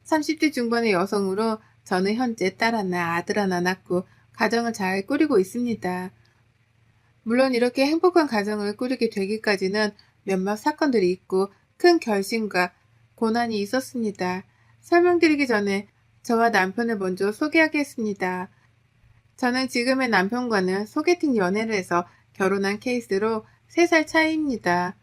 30대 중반의 여성으로 저는 현재 딸 하나, 아들 하나 낳고 가정을 잘 꾸리고 있습니다. 물론 이렇게 행복한 가정을 꾸리게 되기까지는 몇몇 사건들이 있고 큰 결심과 고난이 있었습니다. 설명드리기 전에 저와 남편을 먼저 소개하겠습니다. 저는 지금의 남편과는 소개팅 연애를 해서 결혼한 케이스로 3살 차이입니다.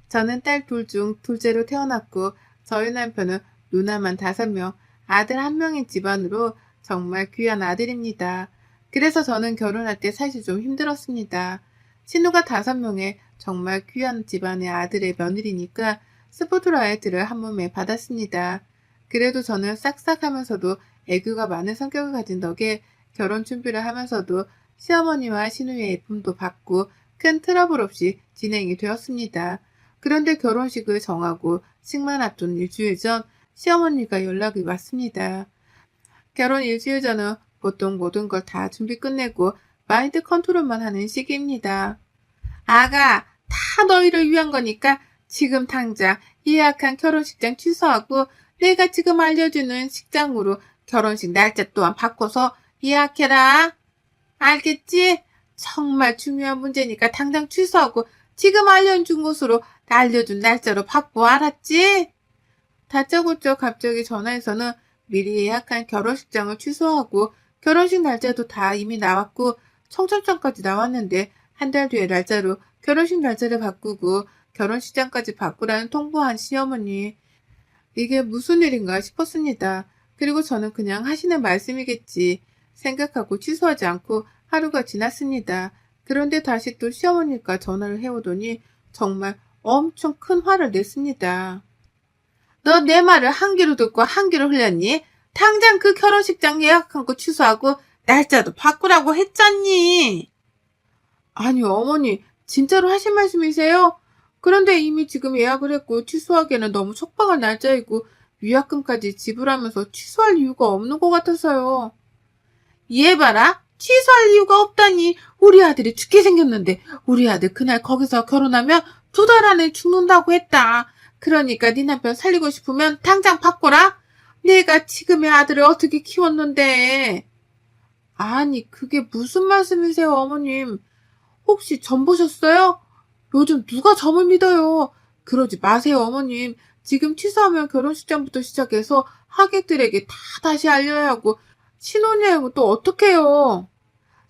저는 딸 둘 중 둘째로 태어났고 저희 남편은 누나만 5명, 아들 1명인 집안으로 정말 귀한 아들입니다. 그래서 저는 결혼할 때 사실 좀 힘들었습니다. 신우가 5명의 정말 귀한 집안의 아들의 며느리니까 스포트라이트를 한 몸에 받았습니다. 그래도 저는 싹싹하면서도 애교가 많은 성격을 가진 덕에 결혼 준비를 하면서도 시어머니와 신우의 예쁨도 받고 큰 트러블 없이 진행이 되었습니다. 그런데 결혼식을 정하고 식만 앞둔 일주일 전 시어머니가 연락이 왔습니다. 결혼 일주일 전은 보통 모든 걸 다 준비 끝내고 마인드 컨트롤만 하는 시기입니다. 아가, 다 너희를 위한 거니까 지금 당장 예약한 결혼식장 취소하고 내가 지금 알려주는 식장으로 결혼식 날짜 또한 바꿔서 예약해라. 알겠지? 정말 중요한 문제니까 당장 취소하고 지금 알려준 곳으로 알려준 날짜로 바꿔, 알았지? 다짜고짜 갑자기 전화해서는 미리 예약한 결혼식장을 취소하고 결혼식 날짜도 다 이미 나왔고 청첩장까지 나왔는데 한 달 뒤에 날짜로 결혼식 날짜를 바꾸고 결혼식장까지 바꾸라는 통보한 시어머니. 이게 무슨 일인가 싶었습니다. 그리고 저는 그냥 하시는 말씀이겠지 생각하고 취소하지 않고 하루가 지났습니다. 그런데 다시 또 시어머니가 전화를 해오더니 정말 엄청 큰 화를 냈습니다. 너 내 말을 한 귀로 듣고 한 귀로 흘렸니? 당장 그 결혼식장 예약한 거 취소하고 날짜도 바꾸라고 했잖니. 아니 어머니 진짜로 하신 말씀이세요? 그런데 이미 지금 예약을 했고 취소하기에는 너무 촉박한 날짜이고 위약금까지 지불하면서 취소할 이유가 없는 것 같아서요. 얘 봐라. 취소할 이유가 없다니. 우리 아들이 죽게 생겼는데 우리 아들 그날 거기서 결혼하면 2달 안에 죽는다고 했다. 그러니까 네 남편 살리고 싶으면 당장 바꿔라. 내가 지금의 아들을 어떻게 키웠는데. 아니 그게 무슨 말씀이세요 어머님. 혹시 점 보셨어요? 요즘 누가 점을 믿어요. 그러지 마세요 어머님. 지금 취소하면 결혼식장부터 시작해서 하객들에게 다 다시 알려야 하고 신혼여행은 또 어떡해요.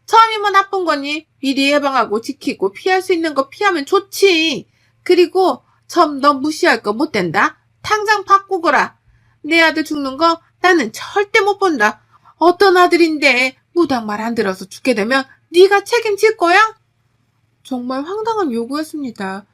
처음이면 나쁜 거니? 미리 예방하고 지키고 피할 수 있는 거 피하면 좋지. 그리고 점 너 무시할 거 못 된다. 당장 바꾸거라. 내 아들 죽는 거 나는 절대 못 본다. 어떤 아들인데 무당 말 안 들어서 죽게 되면 네가 책임질 거야? 정말 황당한 요구였습니다.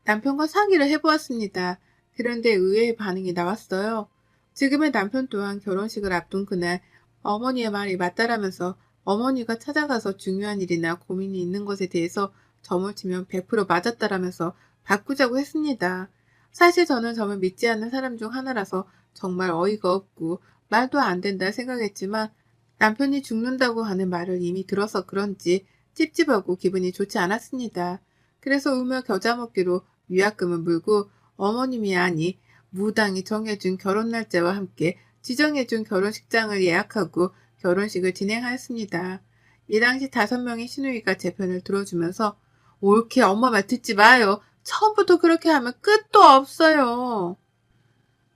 남편과 상의를 해보았습니다. 그런데 의외의 반응이 나왔어요. 지금의 남편 또한 결혼식을 앞둔 그날 어머니의 말이 맞다라면서 어머니가 찾아가서 중요한 일이나 고민이 있는 것에 대해서 점을 치면 100% 맞았다라면서 바꾸자고 했습니다. 사실 저는 점을 믿지 않는 사람 중 하나라서 정말 어이가 없고 말도 안 된다 생각했지만 남편이 죽는다고 하는 말을 이미 들어서 그런지 찝찝하고 기분이 좋지 않았습니다. 그래서 울며 겨자 먹기로 위약금을 물고 어머님이 아니 무당이 정해준 결혼 날짜와 함께 지정해준 결혼식장을 예약하고 결혼식을 진행하였습니다. 이 당시 5명의 시누이가 제 편을 들어주면서 옳게 엄마 말 듣지 마요. 처음부터 그렇게 하면 끝도 없어요.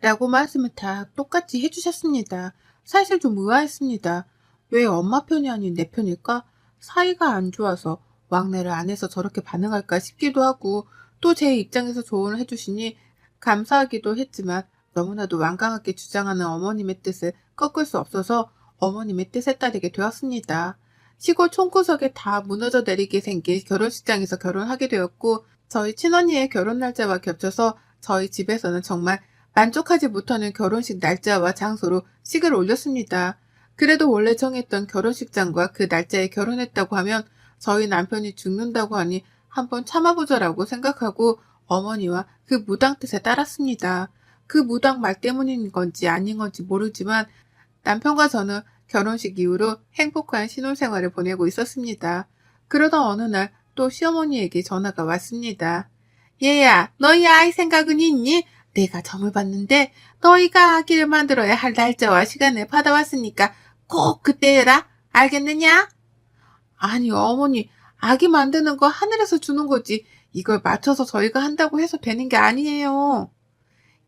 라고 말씀을 다 똑같이 해주셨습니다. 사실 좀 의아했습니다. 왜 엄마 편이 아닌 내 편일까? 사이가 안 좋아서 왕래를 안 해서 저렇게 반응할까 싶기도 하고 또 제 입장에서 조언을 해주시니 감사하기도 했지만 너무나도 완강하게 주장하는 어머님의 뜻을 꺾을 수 없어서 어머님의 뜻에 따르게 되었습니다. 시골 촌구석에 다 무너져 내리게 생긴 결혼식장에서 결혼하게 되었고 저희 친언니의 결혼 날짜와 겹쳐서 저희 집에서는 정말 만족하지 못하는 결혼식 날짜와 장소로 식을 올렸습니다. 그래도 원래 정했던 결혼식장과 그 날짜에 결혼했다고 하면 저희 남편이 죽는다고 하니 한번 참아보자라고 생각하고 어머니와 그 무당 뜻에 따랐습니다. 그 무당 말 때문인 건지 아닌 건지 모르지만 남편과 저는 결혼식 이후로 행복한 신혼생활을 보내고 있었습니다. 그러다 어느 날 또 시어머니에게 전화가 왔습니다. 얘야, 너희 아이 생각은 있니? 내가 점을 봤는데 너희가 아기를 만들어야 할 날짜와 시간을 받아왔으니까 꼭 그때 해라. 알겠느냐? 아니, 어머니, 아기 만드는 거 하늘에서 주는 거지. 이걸 맞춰서 저희가 한다고 해서 되는 게 아니에요.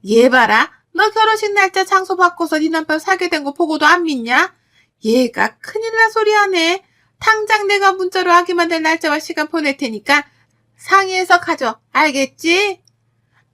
얘 봐라. 너 결혼식 날짜 장소 바꿔서 네 남편 사게 된 거 보고도 안 믿냐? 얘가 큰일 날 소리 하네. 당장 내가 문자로 아기 만들 날짜와 시간 보낼 테니까 상의해서 가져. 알겠지?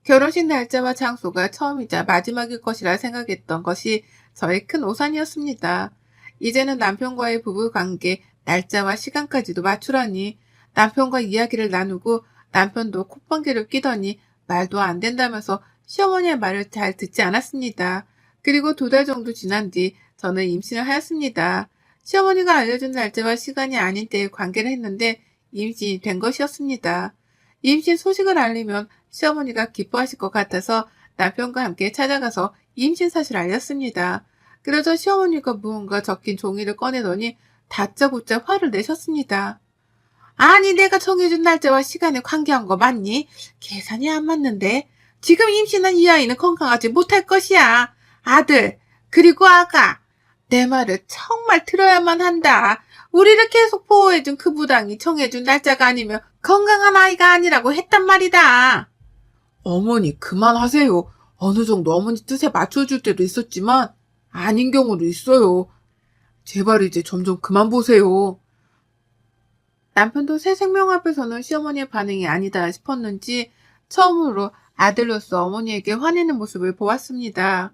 결혼식 날짜와 장소가 처음이자 마지막일 것이라 생각했던 것이 저의 큰 오산이었습니다. 이제는 남편과의 부부 관계, 날짜와 시간까지도 맞추라니 남편과 이야기를 나누고 남편도 콧방귀를 끼더니 말도 안 된다면서 시어머니의 말을 잘 듣지 않았습니다. 그리고 2달 정도 지난 뒤 저는 임신을 하였습니다. 시어머니가 알려준 날짜와 시간이 아닌 때에 관계를 했는데 임신이 된 것이었습니다. 임신 소식을 알리면 시어머니가 기뻐하실 것 같아서 남편과 함께 찾아가서 임신 사실을 알렸습니다. 그러자 시어머니가 무언가 적힌 종이를 꺼내더니 다짜고짜 화를 내셨습니다. 아니, 내가 정해준 날짜와 시간에 관계한 거 맞니? 계산이 안 맞는데. 지금 임신한 이 아이는 건강하지 못할 것이야. 아들, 그리고 아가. 내 말을 정말 들어야만 한다. 우리를 계속 보호해준 그 부당이 정해준 날짜가 아니면 건강한 아이가 아니라고 했단 말이다. 어머니, 그만하세요. 어느 정도 어머니 뜻에 맞춰줄 때도 있었지만 아닌 경우도 있어요. 제발 이제 점점 그만 보세요. 남편도 새 생명 앞에서는 시어머니의 반응이 아니다 싶었는지 처음으로 아들로서 어머니에게 화내는 모습을 보았습니다.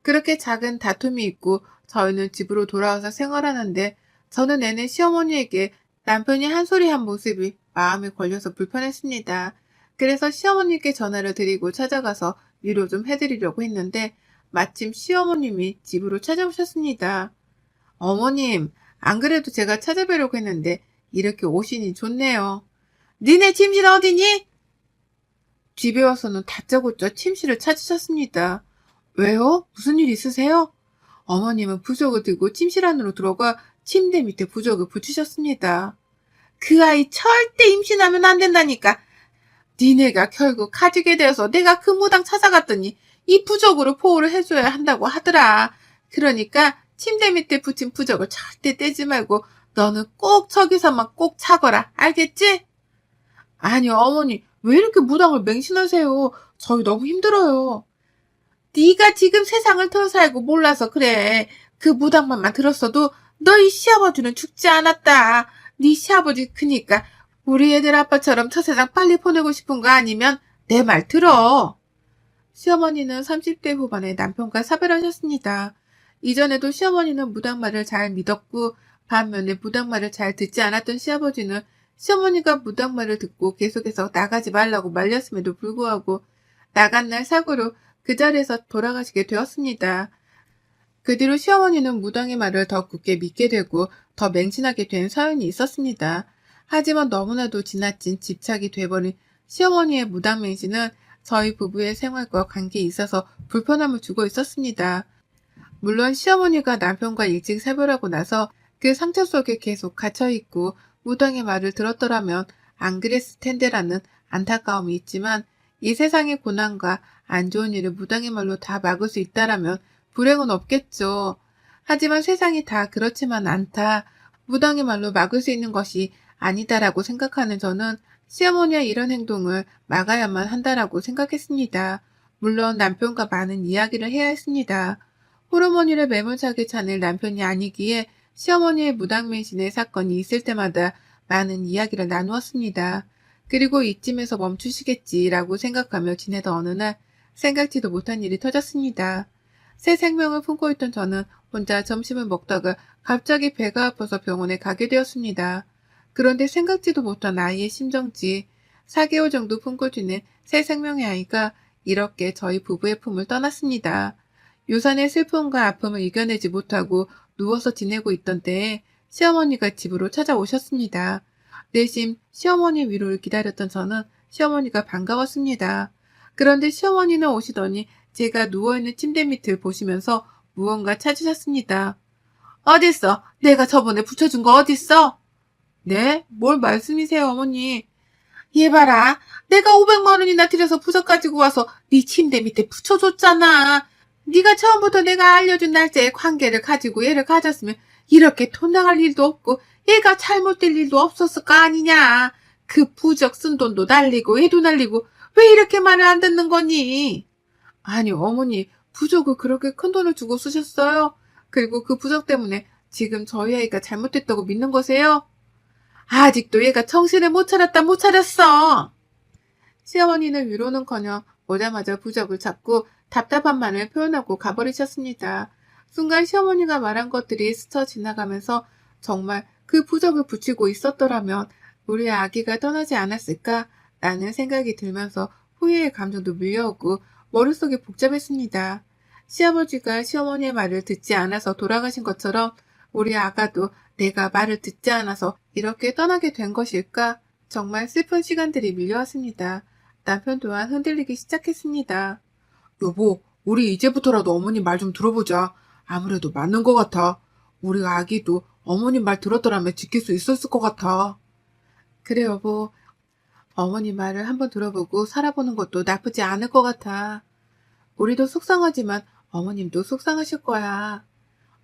그렇게 작은 다툼이 있고 저희는 집으로 돌아와서 생활하는데 저는 내내 시어머니에게 남편이 한 소리 한 모습이 마음에 걸려서 불편했습니다. 그래서 시어머니께 전화를 드리고 찾아가서 위로 좀 해드리려고 했는데 마침 시어머님이 집으로 찾아오셨습니다. 어머님, 안 그래도 제가 찾아뵈려고 했는데 이렇게 오시니 좋네요. 니네 침실 어디니? 집에 와서는 다짜고짜 침실을 찾으셨습니다. 왜요? 무슨 일 있으세요? 어머님은 부적을 들고 침실 안으로 들어가 침대 밑에 부적을 붙이셨습니다. 그 아이 절대 임신하면 안 된다니까. 니네가 결국 가지게 되어서 내가 그 무당 찾아갔더니 이 부적으로 보호를 해줘야 한다고 하더라. 그러니까 침대 밑에 붙인 부적을 절대 떼지 말고 너는 꼭 저기서만 꼭 차거라. 알겠지? 아니, 어머니, 왜 이렇게 무당을 맹신하세요? 저희 너무 힘들어요. 네가 지금 세상을 더 살고 몰라서 그래. 그 무당만만 들었어도 너희 시아버지는 죽지 않았다. 네 시아버지 크니까 우리 애들 아빠처럼 저 세상 빨리 보내고 싶은 거 아니면 내 말 들어. 시어머니는 30대 후반에 남편과 사별하셨습니다. 이전에도 시어머니는 무당 말을 잘 믿었고 반면에 무당 말을 잘 듣지 않았던 시아버지는 시어머니가 무당 말을 듣고 계속해서 나가지 말라고 말렸음에도 불구하고 나간 날 사고로 그 자리에서 돌아가시게 되었습니다. 그 뒤로 시어머니는 무당의 말을 더 굳게 믿게 되고 더 맹신하게 된 사연이 있었습니다. 하지만 너무나도 지나친 집착이 돼버린 시어머니의 무당 맹신은 저희 부부의 생활과 관계에 있어서 불편함을 주고 있었습니다. 물론 시어머니가 남편과 일찍 사별하고 나서 그 상처 속에 계속 갇혀있고 무당의 말을 들었더라면 안 그랬을 텐데라는 안타까움이 있지만 이 세상의 고난과 안 좋은 일을 무당의 말로 다 막을 수 있다라면 불행은 없겠죠. 하지만 세상이 다 그렇지만 않다. 무당의 말로 막을 수 있는 것이 아니다라고 생각하는 저는 시어머니의 이런 행동을 막아야만 한다라고 생각했습니다. 물론 남편과 많은 이야기를 해야 했습니다. 호르몬이를 매몰차게 차는 남편이 아니기에 시어머니의 무당맹신의 사건이 있을 때마다 많은 이야기를 나누었습니다. 그리고 이쯤에서 멈추시겠지라고 생각하며 지내던 어느 날 생각지도 못한 일이 터졌습니다. 새 생명을 품고 있던 저는 혼자 점심을 먹다가 갑자기 배가 아파서 병원에 가게 되었습니다. 그런데 생각지도 못한 아이의 심정지, 4개월 정도 품고 지낸 새 생명의 아이가 이렇게 저희 부부의 품을 떠났습니다. 유산의 슬픔과 아픔을 이겨내지 못하고 누워서 지내고 있던 때에 시어머니가 집으로 찾아오셨습니다. 내심 시어머니 위로를 기다렸던 저는 시어머니가 반가웠습니다. 그런데 시어머니는 오시더니 제가 누워있는 침대 밑을 보시면서 무언가 찾으셨습니다. 어딨어? 내가 저번에 붙여준 거 어딨어? 네? 뭘 말씀이세요, 어머니? 얘 봐라. 내가 500만 원이나 들여서 부적 가지고 와서 네 침대 밑에 붙여줬잖아. 네가 처음부터 내가 알려준 날짜에 관계를 가지고 얘를 가졌으면 이렇게 돈 나갈 일도 없고 얘가 잘못될 일도 없었을 거 아니냐. 그 부적 쓴 돈도 날리고 얘도 날리고 왜 이렇게 말을 안 듣는 거니? 아니 어머니 부적을 그렇게 큰 돈을 주고 쓰셨어요? 그리고 그 부적 때문에 지금 저희 아이가 잘못됐다고 믿는 거세요? 아직도 얘가 정신을 못 차렸다 못 차렸어. 시어머니는 위로는커녕 오자마자 부적을 잡고 답답한 마음을 표현하고 가버리셨습니다. 순간 시어머니가 말한 것들이 스쳐 지나가면서 정말 그 부적을 붙이고 있었더라면 우리 아기가 떠나지 않았을까? 라는 생각이 들면서 후회의 감정도 밀려오고 머릿속이 복잡했습니다. 시아버지가 시어머니의 말을 듣지 않아서 돌아가신 것처럼 우리 아가도 내가 말을 듣지 않아서 이렇게 떠나게 된 것일까? 정말 슬픈 시간들이 밀려왔습니다. 남편 또한 흔들리기 시작했습니다. 여보, 우리 이제부터라도 어머님 말 좀 들어보자. 아무래도 맞는 것 같아. 우리 아기도 어머님 말 들었더라면 지킬 수 있었을 것 같아. 그래 여보, 어머니 말을 한번 들어보고 살아보는 것도 나쁘지 않을 것 같아. 우리도 속상하지만 어머님도 속상하실 거야.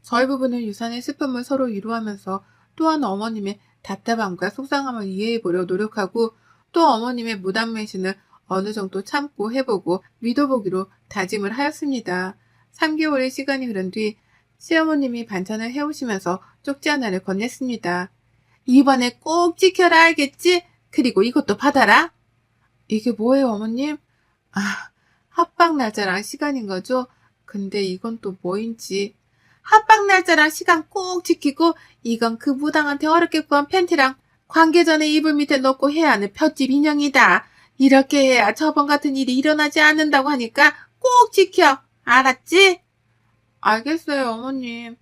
저희 부부는 유산의 슬픔을 서로 위로하면서 또한 어머님의 답답함과 속상함을 이해해보려 노력하고 또 어머님의 무단매신을 어느 정도 참고 해보고 믿어보기로 다짐을 하였습니다. 3개월의 시간이 흐른 뒤 시어머님이 반찬을 해오시면서 쪽지 하나를 건넸습니다. 이번에 꼭 지켜라 알겠지? 그리고 이것도 받아라. 이게 뭐예요 어머님? 아, 합방 날짜랑 시간인 거죠? 근데 이건 또 뭐인지. 합방 날짜랑 시간 꼭 지키고 이건 그 무당한테 어렵게 구한 팬티랑 관계 전에 이불 밑에 넣고 해야 하는 볏짚 인형이다. 이렇게 해야 저번 같은 일이 일어나지 않는다고 하니까 꼭 지켜. 알았지? 알겠어요, 어머님.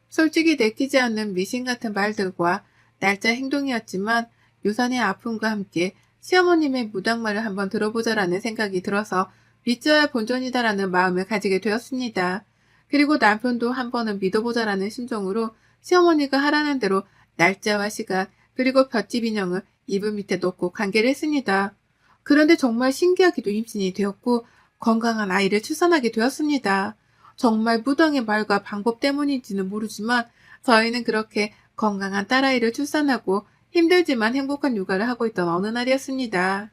솔직히 내키지 않는 미신 같은 말들과 날짜 행동이었지만 유산의 아픔과 함께 시어머님의 무당말을 한번 들어보자라는 생각이 들어서 믿져야 본전이다라는 마음을 가지게 되었습니다. 그리고 남편도 한 번은 믿어보자라는 심정으로 시어머니가 하라는 대로 날짜와 시간 그리고 볏짚 인형을 이불 밑에 넣고 관계를 했습니다. 그런데 정말 신기하게도 임신이 되었고 건강한 아이를 출산하게 되었습니다. 정말 무당의 말과 방법 때문인지는 모르지만 저희는 그렇게 건강한 딸아이를 출산하고 힘들지만 행복한 육아를 하고 있던 어느 날이었습니다.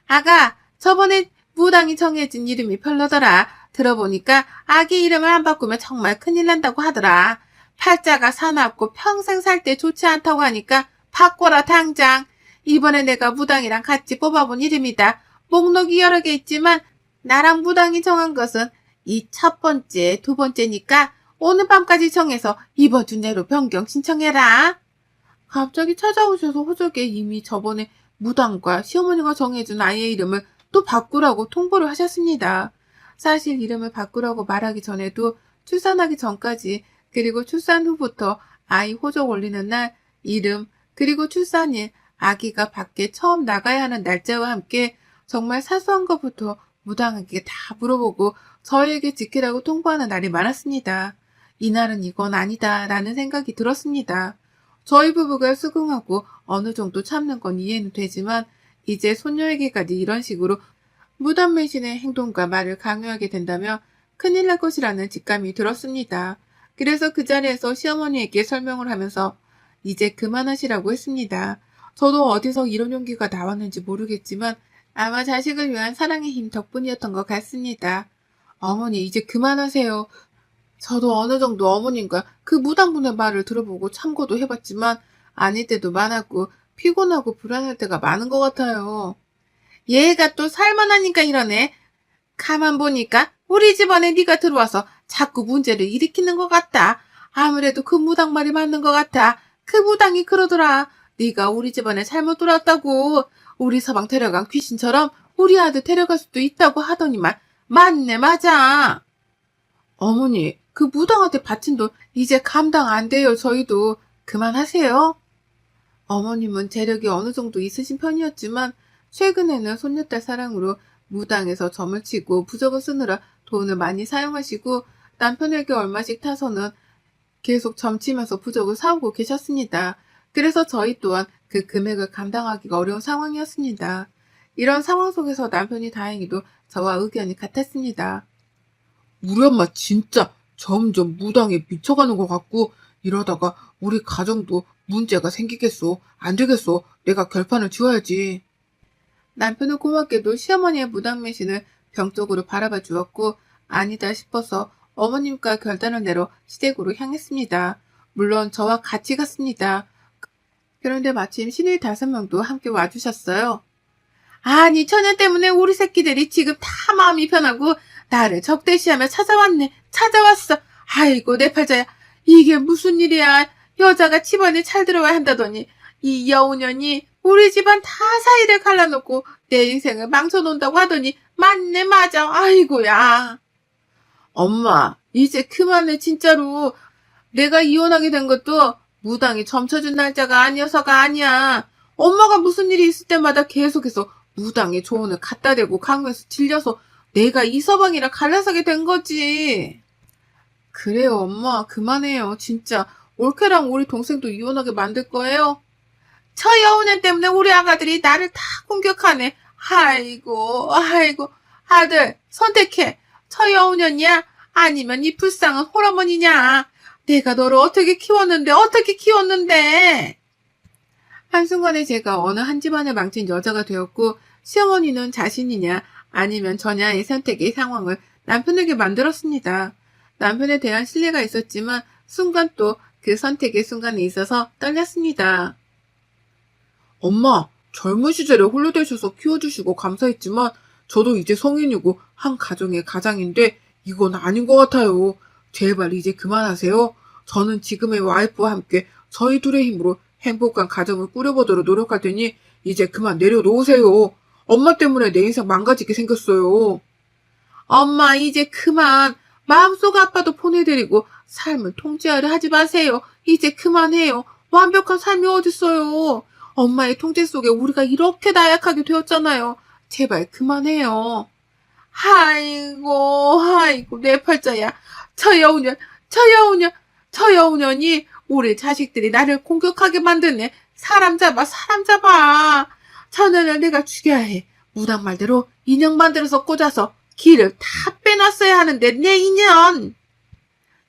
아가, 저번에 무당이 정해진 이름이 별로더라. 들어보니까 아기 이름을 안 바꾸면 정말 큰일 난다고 하더라. 팔자가 사납고 평생 살 때 좋지 않다고 하니까 바꿔라 당장. 이번에 내가 무당이랑 같이 뽑아본 이름이다. 목록이 여러 개 있지만 나랑 무당이 정한 것은 이 첫 번째, 두 번째니까 오늘 밤까지 정해서 이번 주 내로 변경 신청해라. 갑자기 찾아오셔서 호적에 이미 저번에 무당과 시어머니가 정해준 아이의 이름을 또 바꾸라고 통보를 하셨습니다. 사실 이름을 바꾸라고 말하기 전에도 출산하기 전까지 그리고 출산 후부터 아이 호적 올리는 날 이름 그리고 출산일 아기가 밖에 처음 나가야 하는 날짜와 함께 정말 사소한 것부터 무당에게 다 물어보고 저희에게 지키라고 통보하는 날이 많았습니다. 이날은 이건 아니다 라는 생각이 들었습니다. 저희 부부가 수긍하고 어느 정도 참는 건 이해는 되지만 이제 손녀에게까지 이런 식으로 무단매신의 행동과 말을 강요하게 된다면 큰일 날 것이라는 직감이 들었습니다. 그래서 그 자리에서 시어머니에게 설명을 하면서 이제 그만하시라고 했습니다. 저도 어디서 이런 용기가 나왔는지 모르겠지만 아마 자식을 위한 사랑의 힘 덕분이었던 것 같습니다. 어머니 이제 그만하세요. 저도 어느 정도 어머님과 그 무당분의 말을 들어보고 참고도 해봤지만 아닐 때도 많았고 피곤하고 불안할 때가 많은 것 같아요. 얘가 또 살만하니까 이러네. 가만 보니까 우리 집안에 네가 들어와서 자꾸 문제를 일으키는 것 같다. 아무래도 그 무당 말이 맞는 것 같아. 그 무당이 그러더라. 네가 우리 집안에 잘못 들어왔다고. 우리 서방 데려간 귀신처럼 우리 아들 데려갈 수도 있다고 하더니만 맞네 맞아. 어머니 그 무당한테 바친 돈 이제 감당 안 돼요. 저희도 그만하세요. 어머님은 재력이 어느 정도 있으신 편이었지만 최근에는 손녀딸 사랑으로 무당에서 점을 치고 부적을 쓰느라 돈을 많이 사용하시고 남편에게 얼마씩 타서는 계속 점치면서 부적을 사오고 계셨습니다. 그래서 저희 또한 그 금액을 감당하기가 어려운 상황이었습니다. 이런 상황 속에서 남편이 다행히도 저와 의견이 같았습니다. 우리 엄마 진짜 점점 무당에 미쳐가는 것 같고 이러다가 우리 가정도 문제가 생기겠어. 안 되겠어. 내가 결판을 지어야지. 남편은 고맙게도 시어머니의 무당매신을 병적으로 바라봐 주었고 아니다 싶어서 어머님과 결단을 내려 시댁으로 향했습니다. 물론 저와 같이 갔습니다. 그런데 마침 시누이 5명도 함께 와주셨어요. 아니 처녀 때문에 우리 새끼들이 지금 다 마음이 편하고 나를 적대시하며 찾아왔네. 찾아왔어. 아이고 내 팔자야. 이게 무슨 일이야. 여자가 집안에 잘 들어와야 한다더니 이 여우년이 우리 집안 다 사이를 갈라놓고 내 인생을 망쳐놓는다고 하더니 맞네 맞아. 아이고야. 엄마 이제 그만해 진짜로. 내가 이혼하게 된 것도 무당이 점쳐준 날짜가 아니어서가 아니야. 엄마가 무슨 일이 있을 때마다 계속해서 무당의 조언을 갖다 대고 강요해서 질려서 내가 이 서방이랑 갈라서게 된 거지. 그래요 엄마 그만해요. 진짜 올케랑 우리 동생도 이혼하게 만들 거예요? 저 여우년 때문에 우리 아가들이 나를 다 공격하네. 아이고 아이고 아들 선택해. 저 여우년이야? 아니면 이 불쌍한 홀어머니냐? 내가 너를 어떻게 키웠는데. 한순간에 제가 어느 한 집안을 망친 여자가 되었고 시어머니는 자신이냐 아니면 저냐의 선택의 상황을 남편에게 만들었습니다. 남편에 대한 신뢰가 있었지만 순간 또 그 선택의 순간에 있어서 떨렸습니다. 엄마, 젊은 시절에 홀로되셔서 키워주시고 감사했지만 저도 이제 성인이고 한 가정의 가장인데 이건 아닌 것 같아요. 제발 이제 그만하세요. 저는 지금의 와이프와 함께 저희 둘의 힘으로 행복한 가정을 꾸려보도록 노력할 테니 이제 그만 내려놓으세요. 엄마 때문에 내 인생 망가지게 생겼어요. 엄마 이제 그만. 마음속 아빠도 보내드리고 삶을 통제하려 하지 마세요. 이제 그만해요. 완벽한 삶이 어딨어요. 엄마의 통제 속에 우리가 이렇게 나약하게 되었잖아요. 제발 그만해요. 아이고 내 팔자야. 저 여우년 저 여우년이 우리 자식들이 나를 공격하게 만드네. 사람 잡아. 저 년을 내가 죽여야 해. 무당 말대로 인형 만들어서 꽂아서 기를 다 빼놨어야 하는데 내 인연.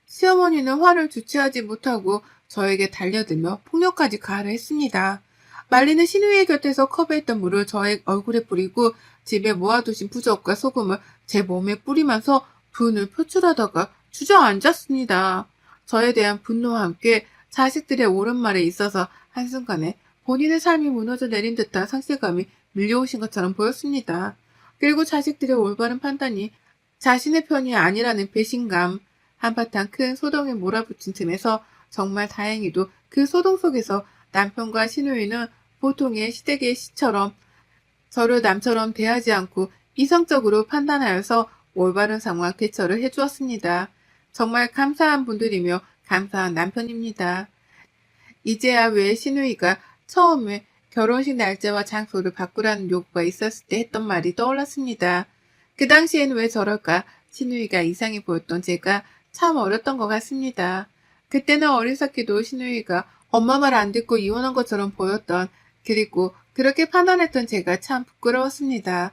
시어머니는 화를 주체하지 못하고 저에게 달려들며 폭력까지 가하려 했습니다. 말리는 시누이의 곁에서 컵에 있던 물을 저의 얼굴에 뿌리고 집에 모아두신 부적과 소금을 제 몸에 뿌리면서 분을 표출하다가 주저앉았습니다. 저에 대한 분노와 함께 자식들의 옳은 말에 있어서 한순간에 본인의 삶이 무너져 내린 듯한 상실감이 밀려오신 것처럼 보였습니다. 그리고 자식들의 올바른 판단이 자신의 편이 아니라는 배신감, 한바탕 큰 소동에 몰아붙인 틈에서 정말 다행히도 그 소동 속에서 남편과 시누이는 보통의 시댁의 시처럼 저를 남처럼 대하지 않고 이성적으로 판단하여서 올바른 상황 대처를 해주었습니다. 정말 감사한 분들이며 감사한 남편입니다. 이제야 왜 시누이가 처음에 결혼식 날짜와 장소를 바꾸라는 요구가 있었을 때 했던 말이 떠올랐습니다. 그 당시엔 왜 저럴까 시누이가 이상해 보였던 제가 참 어렸던 것 같습니다. 그때는 어리석게도 시누이가 엄마 말 안 듣고 이혼한 것처럼 보였던 그리고 그렇게 판단했던 제가 참 부끄러웠습니다.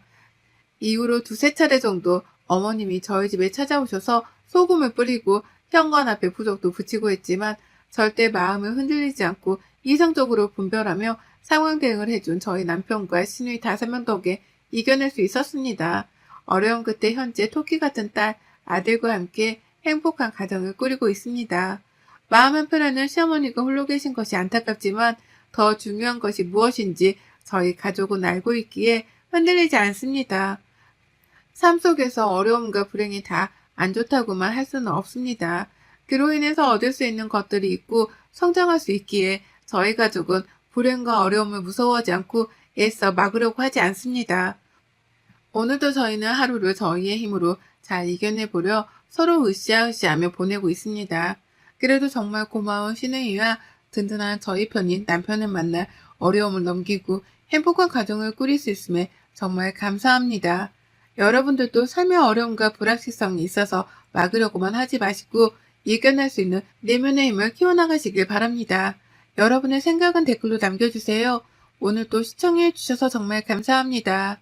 이후로 2~3차례 정도 어머님이 저희 집에 찾아오셔서 소금을 뿌리고 현관 앞에 부적도 붙이고 했지만 절대 마음을 흔들리지 않고 이성적으로 분별하며 상황 대응을 해준 저희 남편과 시누이 5명 덕에 이겨낼 수 있었습니다. 어려운 그때 현재 토끼 같은 딸, 아들과 함께 행복한 가정을 꾸리고 있습니다. 마음 한편에는 시어머니가 홀로 계신 것이 안타깝지만 더 중요한 것이 무엇인지 저희 가족은 알고 있기에 흔들리지 않습니다. 삶 속에서 어려움과 불행이 다 안 좋다고만 할 수는 없습니다. 그로 인해서 얻을 수 있는 것들이 있고 성장할 수 있기에 저희 가족은 불행과 어려움을 무서워하지 않고 애써 막으려고 하지 않습니다. 오늘도 저희는 하루를 저희의 힘으로 잘 이겨내보려 서로 으쌰으쌰하며 보내고 있습니다. 그래도 정말 고마운 시누이와 든든한 저희 편인 남편을 만나 어려움을 넘기고 행복한 가정을 꾸릴 수 있음에 정말 감사합니다. 여러분들도 삶의 어려움과 불확실성이 있어서 막으려고만 하지 마시고 이겨낼 수 있는 내면의 힘을 키워나가시길 바랍니다. 여러분의 생각은 댓글로 남겨주세요. 오늘 또 시청해주셔서 정말 감사합니다.